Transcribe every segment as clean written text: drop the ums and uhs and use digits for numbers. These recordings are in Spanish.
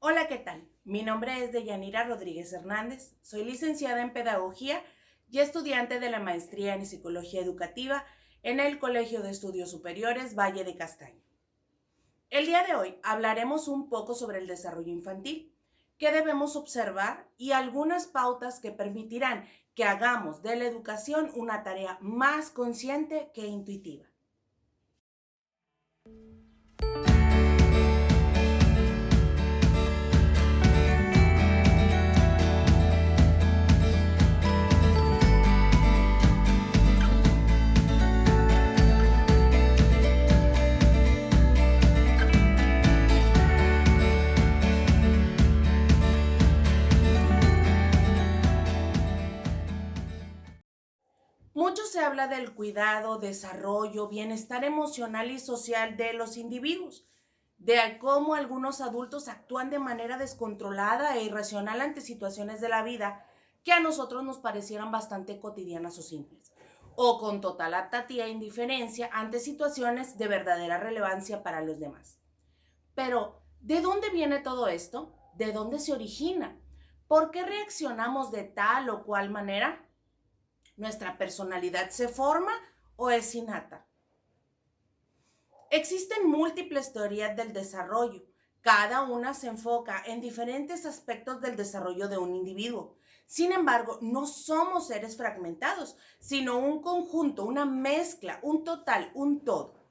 Hola, ¿qué tal? Mi nombre es Deyanira Rodríguez Hernández, soy licenciada en Pedagogía y estudiante de la maestría en Psicología Educativa en el Colegio de Estudios Superiores Valle de Castaño. El día de hoy hablaremos un poco sobre el desarrollo infantil, qué debemos observar y algunas pautas que permitirán que hagamos de la educación una tarea más consciente que intuitiva. Mucho se habla del cuidado, desarrollo, bienestar emocional y social de los individuos, de cómo algunos adultos actúan de manera descontrolada e irracional ante situaciones de la vida que a nosotros nos parecieran bastante cotidianas o simples, o con total apatía e indiferencia ante situaciones de verdadera relevancia para los demás. Pero, ¿de dónde viene todo esto? ¿De dónde se origina? ¿Por qué reaccionamos de tal o cual manera? ¿Nuestra personalidad se forma o es innata? Existen múltiples teorías del desarrollo. Cada una se enfoca en diferentes aspectos del desarrollo de un individuo. Sin embargo, no somos seres fragmentados, sino un conjunto, una mezcla, un total, un todo.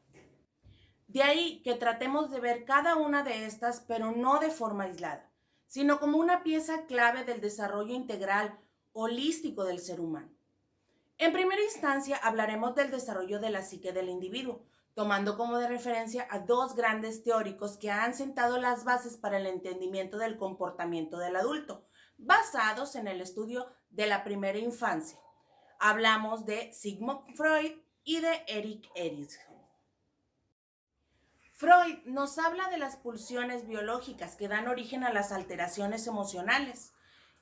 De ahí que tratemos de ver cada una de estas, pero no de forma aislada, sino como una pieza clave del desarrollo integral, holístico del ser humano. En primera instancia, hablaremos del desarrollo de la psique del individuo, tomando como de referencia a dos grandes teóricos que han sentado las bases para el entendimiento del comportamiento del adulto, basados en el estudio de la primera infancia. Hablamos de Sigmund Freud y de Erik Erikson. Freud nos habla de las pulsiones biológicas que dan origen a las alteraciones emocionales.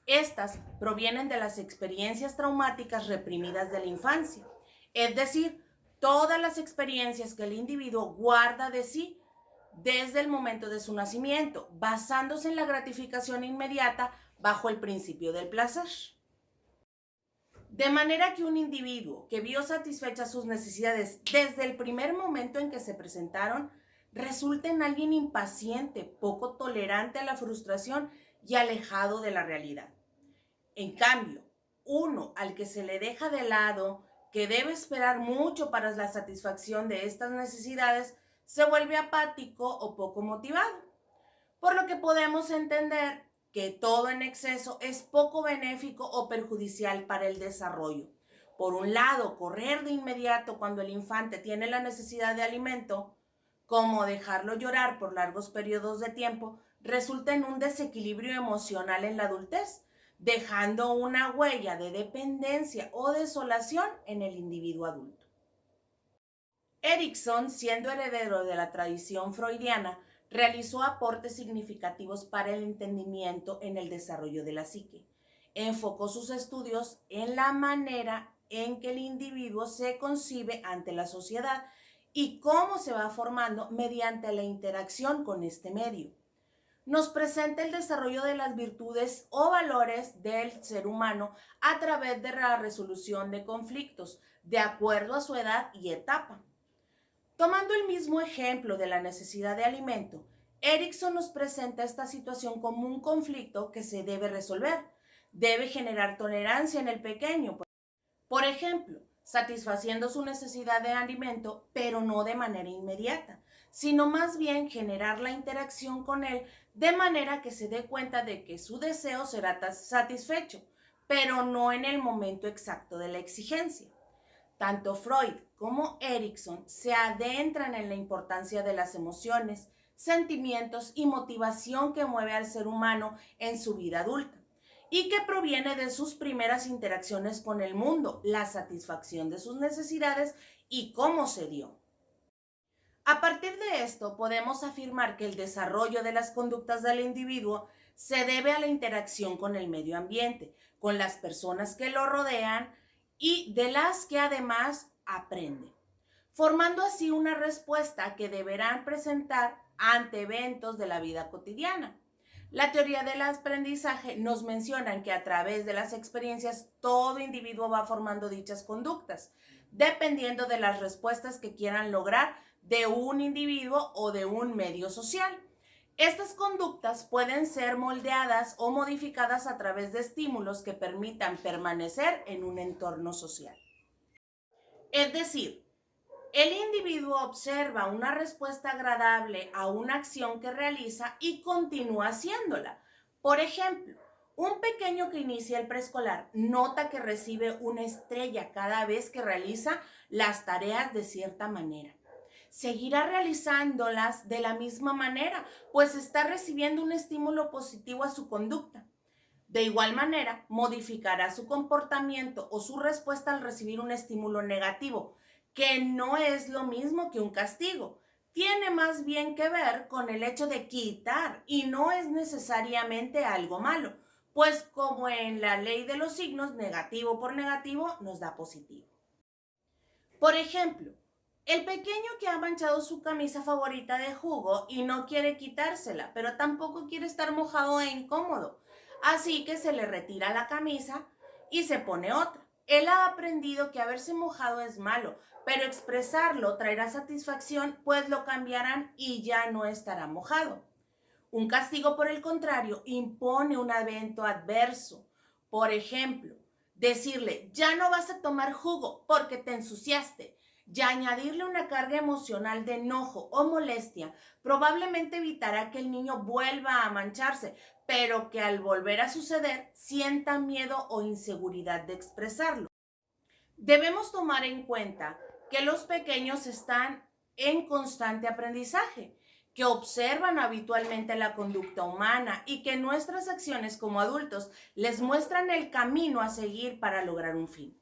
Estas provienen de las experiencias traumáticas reprimidas de la infancia, es decir, todas las experiencias que el individuo guarda de sí desde el momento de su nacimiento, basándose en la gratificación inmediata bajo el principio del placer. De manera que un individuo que vio satisfechas sus necesidades desde el primer momento en que se presentaron, resulta en alguien impaciente, poco tolerante a la frustración y alejado de la realidad. En cambio, uno al que se le deja de lado, que debe esperar mucho para la satisfacción de estas necesidades, se vuelve apático o poco motivado. Por lo que podemos entender que todo en exceso es poco benéfico o perjudicial para el desarrollo. Por un lado, correr de inmediato cuando el infante tiene la necesidad de alimento, como dejarlo llorar por largos periodos de tiempo, resulta en un desequilibrio emocional en la adultez, dejando una huella de dependencia o desolación en el individuo adulto. Erikson, siendo heredero de la tradición freudiana, realizó aportes significativos para el entendimiento en el desarrollo de la psique. Enfocó sus estudios en la manera en que el individuo se concibe ante la sociedad y cómo se va formando mediante la interacción con este medio. Nos presenta el desarrollo de las virtudes o valores del ser humano a través de la resolución de conflictos, de acuerdo a su edad y etapa. Tomando el mismo ejemplo de la necesidad de alimento, Erikson nos presenta esta situación como un conflicto que se debe resolver. Debe generar tolerancia en el pequeño. Por ejemplo, satisfaciendo su necesidad de alimento, pero no de manera inmediata, sino más bien generar la interacción con él de manera que se dé cuenta de que su deseo será satisfecho, pero no en el momento exacto de la exigencia. Tanto Freud como Erikson se adentran en la importancia de las emociones, sentimientos y motivación que mueve al ser humano en su vida adulta y que proviene de sus primeras interacciones con el mundo, la satisfacción de sus necesidades y cómo se dio. A partir de esto, podemos afirmar que el desarrollo de las conductas del individuo se debe a la interacción con el medio ambiente, con las personas que lo rodean y de las que además aprende, formando así una respuesta que deberán presentar ante eventos de la vida cotidiana. La teoría del aprendizaje nos menciona que a través de las experiencias todo individuo va formando dichas conductas, dependiendo de las respuestas que quieran lograr de un individuo o de un medio social. Estas conductas pueden ser moldeadas o modificadas a través de estímulos que permitan permanecer en un entorno social. Es decir, el individuo observa una respuesta agradable a una acción que realiza y continúa haciéndola. Por ejemplo, un pequeño que inicia el preescolar nota que recibe una estrella cada vez que realiza las tareas de cierta manera. Seguirá realizándolas de la misma manera, pues está recibiendo un estímulo positivo a su conducta. De igual manera, modificará su comportamiento o su respuesta al recibir un estímulo negativo, que no es lo mismo que un castigo. Tiene más bien que ver con el hecho de quitar y no es necesariamente algo malo, pues como en la ley de los signos, negativo por negativo nos da positivo. Por ejemplo, el pequeño que ha manchado su camisa favorita de jugo y no quiere quitársela, pero tampoco quiere estar mojado e incómodo. Así que se le retira la camisa y se pone otra. Él ha aprendido que haberse mojado es malo, pero expresarlo traerá satisfacción, pues lo cambiarán y ya no estará mojado. Un castigo, por el contrario, impone un evento adverso. Por ejemplo, decirle, ya no vas a tomar jugo porque te ensuciaste. Y añadirle una carga emocional de enojo o molestia probablemente evitará que el niño vuelva a mancharse, pero que al volver a suceder sienta miedo o inseguridad de expresarlo. Debemos tomar en cuenta que los pequeños están en constante aprendizaje, que observan habitualmente la conducta humana y que nuestras acciones como adultos les muestran el camino a seguir para lograr un fin.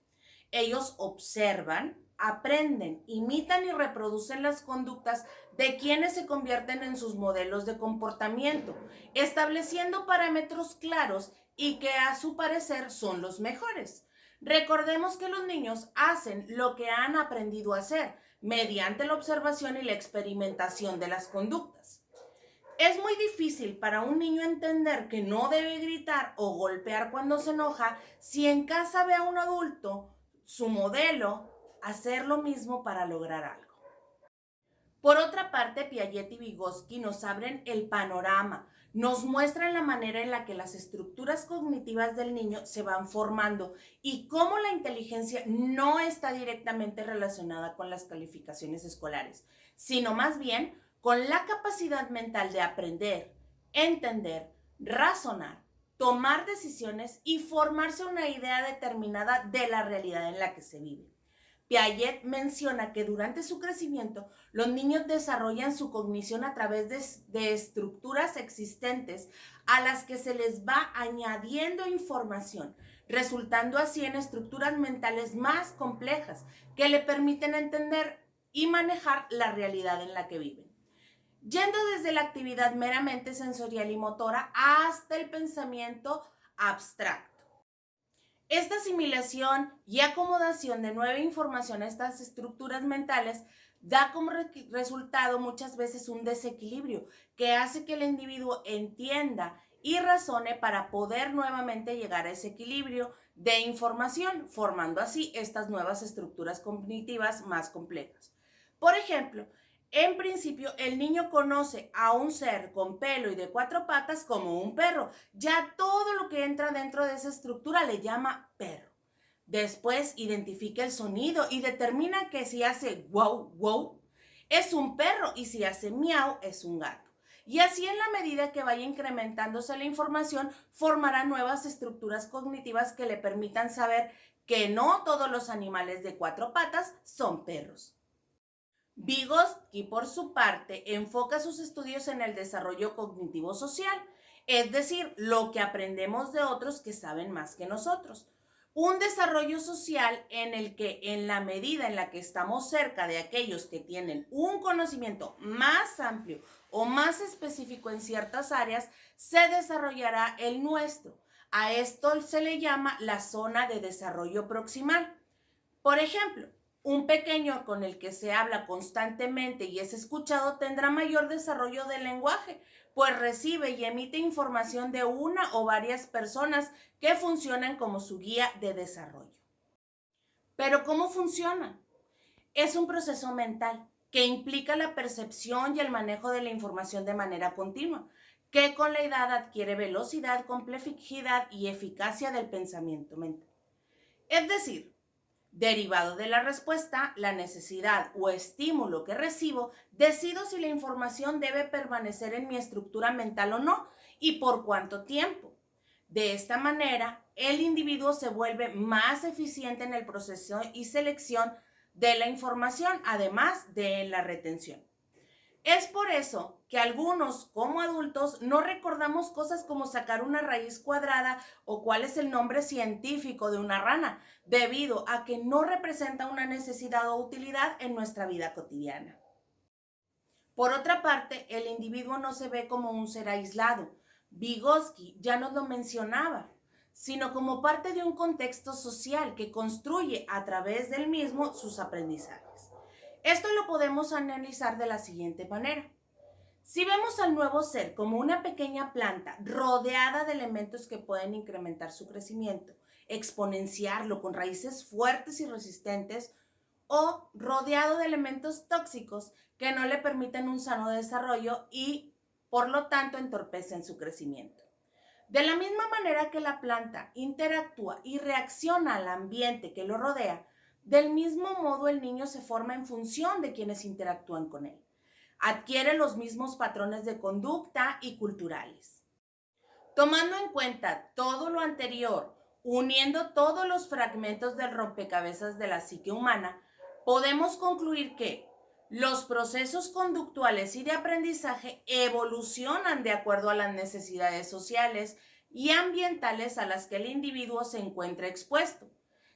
Ellos observan, aprenden, imitan y reproducen las conductas de quienes se convierten en sus modelos de comportamiento, estableciendo parámetros claros y que a su parecer son los mejores. Recordemos que los niños hacen lo que han aprendido a hacer mediante la observación y la experimentación de las conductas. Es muy difícil para un niño entender que no debe gritar o golpear cuando se enoja si en casa ve a un adulto, su modelo, hacer lo mismo para lograr algo. Por otra parte, Piaget y Vygotsky nos abren el panorama, nos muestran la manera en la que las estructuras cognitivas del niño se van formando y cómo la inteligencia no está directamente relacionada con las calificaciones escolares, sino más bien con la capacidad mental de aprender, entender, razonar, tomar decisiones y formarse una idea determinada de la realidad en la que se vive. Piaget menciona que durante su crecimiento los niños desarrollan su cognición a través de estructuras existentes a las que se les va añadiendo información, resultando así en estructuras mentales más complejas que le permiten entender y manejar la realidad en la que viven. Yendo desde la actividad meramente sensorial y motora hasta el pensamiento abstracto. Esta asimilación y acomodación de nueva información a estas estructuras mentales da como resultado muchas veces un desequilibrio que hace que el individuo entienda y razone para poder nuevamente llegar a ese equilibrio de información, formando así estas nuevas estructuras cognitivas más complejas. Por ejemplo, en principio, el niño conoce a un ser con pelo y de 4 patas como un perro. Ya todo lo que entra dentro de esa estructura le llama perro. Después identifica el sonido y determina que si hace wow, wow, es un perro y si hace miau, es un gato. Y así en la medida que vaya incrementándose la información, formará nuevas estructuras cognitivas que le permitan saber que no todos los animales de 4 patas son perros. Vygotsky, por su parte, enfoca sus estudios en el desarrollo cognitivo social, es decir, lo que aprendemos de otros que saben más que nosotros. Un desarrollo social en el que, en la medida en la que estamos cerca de aquellos que tienen un conocimiento más amplio o más específico en ciertas áreas, se desarrollará el nuestro. A esto se le llama la zona de desarrollo proximal. Por ejemplo, un pequeño con el que se habla constantemente y es escuchado tendrá mayor desarrollo del lenguaje, pues recibe y emite información de una o varias personas que funcionan como su guía de desarrollo. Pero ¿cómo funciona? Es un proceso mental que implica la percepción y el manejo de la información de manera continua, que con la edad adquiere velocidad, complejidad y eficacia del pensamiento mental. Es decir, derivado de la respuesta, la necesidad o estímulo que recibo, decido si la información debe permanecer en mi estructura mental o no y por cuánto tiempo. De esta manera, el individuo se vuelve más eficiente en el proceso y selección de la información, además de en la retención. Es por eso que algunos, como adultos, no recordamos cosas como sacar una raíz cuadrada o cuál es el nombre científico de una rana, debido a que no representa una necesidad o utilidad en nuestra vida cotidiana. Por otra parte, el individuo no se ve como un ser aislado. Vygotsky ya nos lo mencionaba, sino como parte de un contexto social que construye a través del mismo sus aprendizajes. Esto lo podemos analizar de la siguiente manera. Si vemos al nuevo ser como una pequeña planta rodeada de elementos que pueden incrementar su crecimiento, exponenciarlo con raíces fuertes y resistentes, o rodeado de elementos tóxicos que no le permiten un sano desarrollo y, por lo tanto, entorpecen su crecimiento. De la misma manera que la planta interactúa y reacciona al ambiente que lo rodea, del mismo modo el niño se forma en función de quienes interactúan con él. Adquiere los mismos patrones de conducta y culturales. Tomando en cuenta todo lo anterior, uniendo todos los fragmentos del rompecabezas de la psique humana, podemos concluir que los procesos conductuales y de aprendizaje evolucionan de acuerdo a las necesidades sociales y ambientales a las que el individuo se encuentra expuesto.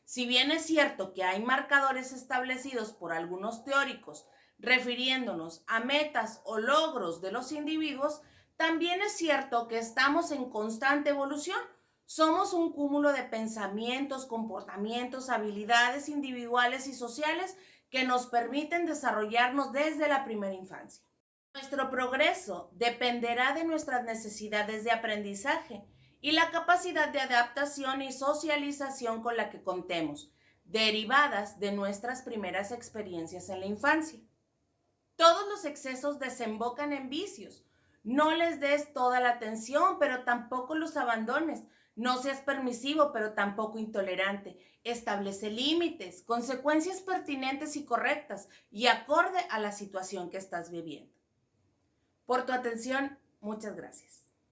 Si bien es cierto que hay marcadores establecidos por algunos teóricos refiriéndonos a metas o logros de los individuos, también es cierto que estamos en constante evolución. Somos un cúmulo de pensamientos, comportamientos, habilidades individuales y sociales que nos permiten desarrollarnos desde la primera infancia. Nuestro progreso dependerá de nuestras necesidades de aprendizaje y la capacidad de adaptación y socialización con la que contemos, derivadas de nuestras primeras experiencias en la infancia. Todos los excesos desembocan en vicios. No les des toda la atención, pero tampoco los abandones. No seas permisivo, pero tampoco intolerante. Establece límites, consecuencias pertinentes y correctas y acorde a la situación que estás viviendo. Por tu atención, muchas gracias.